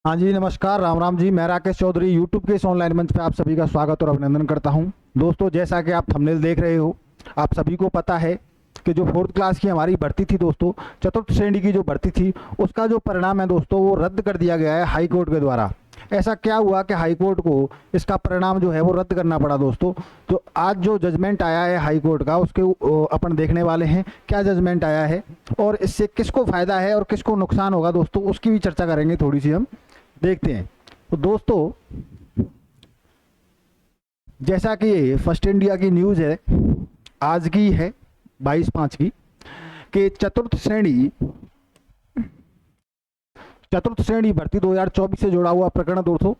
हाँ जी, नमस्कार, राम राम जी। मैं राकेश चौधरी यूट्यूब के इस ऑनलाइन मंच पे आप सभी का स्वागत और अभिनंदन करता हूं। दोस्तों, जैसा कि आप थंबनेल देख रहे हो, आप सभी को पता है कि जो 4th क्लास की हमारी भर्ती थी दोस्तों, चतुर्थ श्रेणी की जो भर्ती थी, उसका जो परिणाम है दोस्तों वो रद्द कर दिया गया है हाई कोर्ट के द्वारा। ऐसा क्या हुआ कि हाई कोर्ट को इसका परिणाम जो है वो रद्द करना पड़ा दोस्तों। तो आज जो जजमेंट आया है हाई कोर्ट का, उसके अपन देखने वाले हैं क्या जजमेंट आया है और इससे किसको फ़ायदा है और किसको नुकसान होगा दोस्तों, उसकी भी चर्चा करेंगे थोड़ी सी। हम देखते हैं। तो दोस्तों, जैसा कि ये फर्स्ट इंडिया की न्यूज़ है, आज की है 22/5 की, कि चतुर्थ श्रेणी भर्ती 2024 से जुड़ा हुआ प्रकरण दोस्तों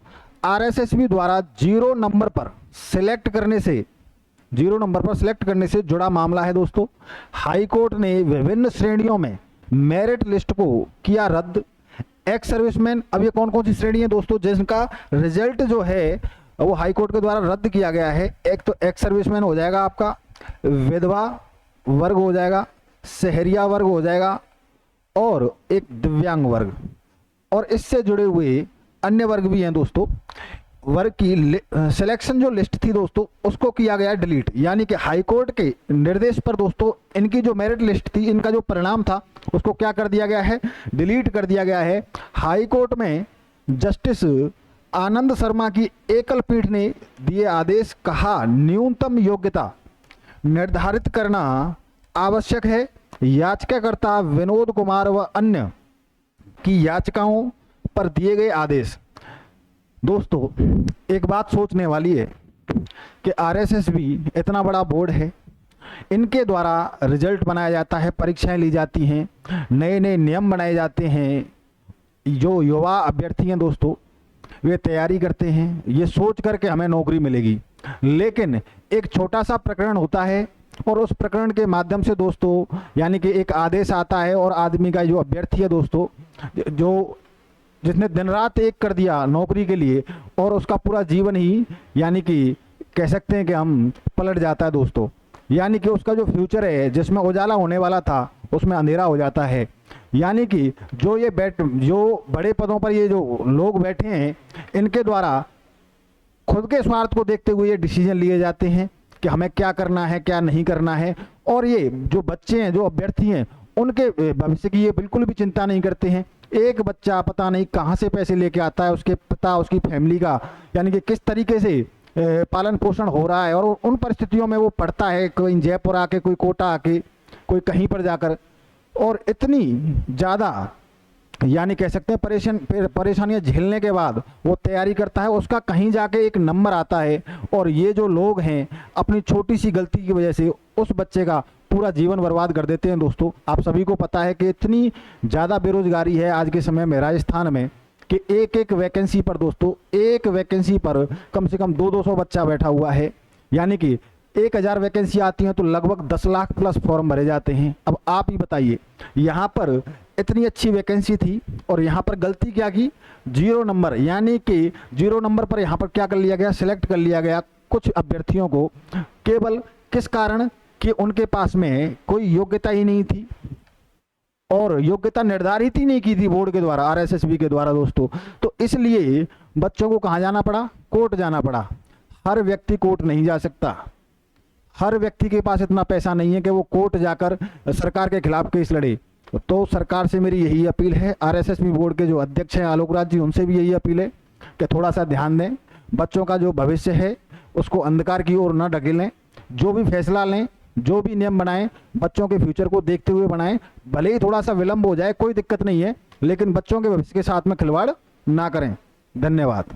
आरएसएसबी द्वारा 0 नंबर पर सिलेक्ट करने से जुड़ा मामला है दोस्तों। हाई कोर्ट ने विभिन्न श्रेणियों में मेरिट लिस्ट को किया रद्द। एक्स सर्विसमैन, अब ये कौन कौन सी श्रेणी है दोस्तों जिनका रिजल्ट जो है वो हाई कोर्ट के द्वारा रद्द किया गया है। एक तो एक्स सर्विसमैन हो जाएगा, आपका विधवा वर्ग हो जाएगा, शहरिया वर्ग हो जाएगा और एक दिव्यांग वर्ग, और इससे जुड़े हुए अन्य वर्ग भी हैं दोस्तों। वर्ग की सिलेक्शन जो लिस्ट थी दोस्तों उसको किया गया डिलीट, यानी कि हाई कोर्ट के निर्देश पर दोस्तों इनकी जो मेरिट लिस्ट थी, इनका जो परिणाम था उसको क्या कर दिया गया है, डिलीट कर दिया गया है। हाई कोर्ट में जस्टिस आनंद शर्मा की एकल पीठ ने दिए आदेश, कहा न्यूनतम योग्यता निर्धारित करना आवश्यक है। याचिकाकर्ता विनोद कुमार व अन्य की याचिकाओं पर दिए गए आदेश। दोस्तों, एक बात सोचने वाली है कि आरएसएसबी इतना बड़ा बोर्ड है, इनके द्वारा रिजल्ट बनाया जाता है, परीक्षाएं ली जाती हैं, नए नए नियम बनाए जाते हैं। जो युवा अभ्यर्थी हैं दोस्तों वे तैयारी करते हैं ये सोच कर के हमें नौकरी मिलेगी, लेकिन एक छोटा सा प्रकरण होता है और उस प्रकरण के माध्यम से दोस्तों यानी कि एक आदेश आता है और आदमी का जो अभ्यर्थी है दोस्तों, जो जिसने दिन रात एक कर दिया नौकरी के लिए, और उसका पूरा जीवन ही यानी कि कह सकते हैं कि हम पलट जाता है दोस्तों। यानी कि उसका जो फ्यूचर है जिसमें उजाला होने वाला था उसमें अंधेरा हो जाता है। यानी कि जो बड़े पदों पर ये जो लोग बैठे हैं, इनके द्वारा खुद के स्वार्थ को देखते हुए ये डिसीजन लिए जाते हैं कि हमें क्या करना है क्या नहीं करना है। और ये जो बच्चे हैं, जो अभ्यर्थी हैं, उनके भविष्य की ये बिल्कुल भी चिंता नहीं करते हैं। एक बच्चा पता नहीं कहाँ से पैसे लेके आता है, उसके पिता उसकी फैमिली का यानी कि किस तरीके से पालन पोषण हो रहा है, और उन परिस्थितियों में वो पढ़ता है, कोई जयपुर आके, कोई कोटा आके, कोई कहीं पर जाकर, और इतनी ज़्यादा यानी कह सकते हैं परेशानियां झेलने के बाद वो तैयारी करता है। उसका कहीं जाके एक नंबर आता है, और ये जो लोग हैं अपनी छोटी सी गलती की वजह से उस बच्चे का पूरा जीवन बर्बाद कर देते हैं दोस्तों। आप सभी को पता है कि इतनी ज़्यादा बेरोजगारी है आज के समय में राजस्थान में कि एक वैकेंसी पर दोस्तों, एक वैकेंसी पर कम से कम 200 बच्चा बैठा हुआ है। यानी कि 1000 वैकेंसी आती हैं तो लगभग 10 लाख प्लस फॉर्म भरे जाते हैं। अब आप ही बताइए, यहाँ पर इतनी अच्छी वैकेंसी थी और यहाँ पर गलती क्या की, 0 नंबर, यानी कि 0 नंबर पर यहाँ पर क्या कर लिया गया, सिलेक्ट कर लिया गया कुछ अभ्यर्थियों को, केवल किस कारण कि उनके पास में कोई योग्यता ही नहीं थी और योग्यता निर्धारित ही नहीं की थी बोर्ड के द्वारा, आरएसएसबी के द्वारा दोस्तों। तो इसलिए बच्चों को कहाँ जाना पड़ा, कोर्ट जाना पड़ा। हर व्यक्ति कोर्ट नहीं जा सकता, हर व्यक्ति के पास इतना पैसा नहीं है कि वो कोर्ट जाकर सरकार के खिलाफ केस लड़े। तो सरकार से मेरी यही अपील है, आरएसएसबी बोर्ड के जो अध्यक्ष हैं आलोक राज जी, उनसे भी यही अपील है कि थोड़ा सा ध्यान दें, बच्चों का जो भविष्य है उसको अंधकार की ओर न ढकेलें। जो भी फैसला लें, जो भी नियम बनाएं, बच्चों के फ्यूचर को देखते हुए बनाएं। भले ही थोड़ा सा विलंब हो जाए, कोई दिक्कत नहीं है, लेकिन बच्चों के भविष्य के साथ में खिलवाड़ ना करें। धन्यवाद।